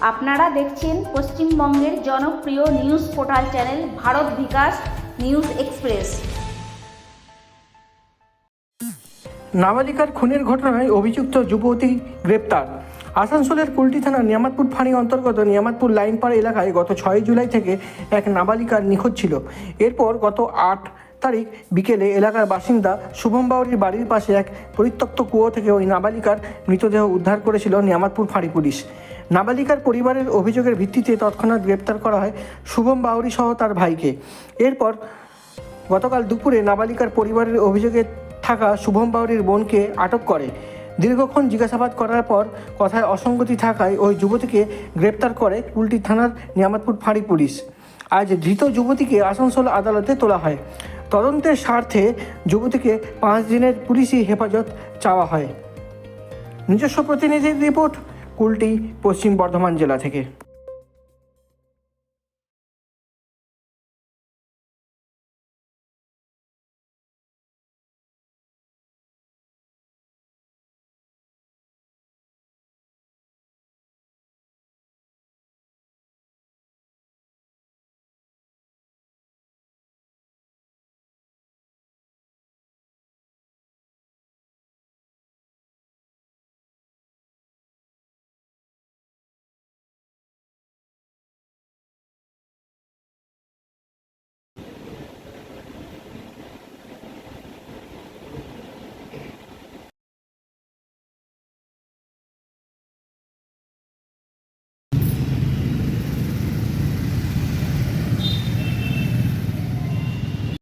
আপনারা দেখছেন পশ্চিমবঙ্গের জনপ্রিয় নিউজ পোর্টাল চ্যানেল ভারত বিকাশ নিউজ এক্সপ্রেস। নাবালিকার খুনের ঘটনায় অভিযুক্ত যুবতী গ্রেপ্তার। আসানসোলের কুলটি থানার নিয়ামতপুর ফাঁড়ি অন্তর্গত নিয়ামতপুর লাইনপাড়া এলাকায় গত 6 জুলাই থেকে এক নাবালিকার নিখোঁজ ছিল। এরপর গত 8 তারিখ বিকেলে এলাকার বাসিন্দা শুভম বাউরির বাড়ির পাশে এক পরিত্যক্ত কুয়ো থেকে ওই নাবালিকার মৃতদেহ উদ্ধার করেছিল নিয়ামতপুর ফাঁড়ি পুলিশ। নাবালিকার পরিবারের অভিযোগের ভিত্তিতে তৎক্ষণাৎ গ্রেপ্তার করা হয় শুভম বাউরি সহ তার ভাইকে। এরপর গতকাল দুপুরে নাবালিকার পরিবারের অভিযোগে থাকা শুভম বাউরির বোনকে আটক করে। দীর্ঘক্ষণ জিজ্ঞাসাবাদ করার পর কথায় অসঙ্গতি থাকায় ওই যুবতীকে গ্রেপ্তার করে কুলটি থানার নিয়ামতপুর ফাঁড়ি পুলিশ। আজ ধৃত যুবতীকে আসানসোল আদালতে তোলা হয়। তদন্তের স্বার্থে যুবতীকে 5 দিনের পুলিশি হেফাজত চাওয়া হয়। নিজস্ব প্রতিনিধির রিপোর্ট, কুলটি, পশ্চিম বর্ধমান জেলা থেকে।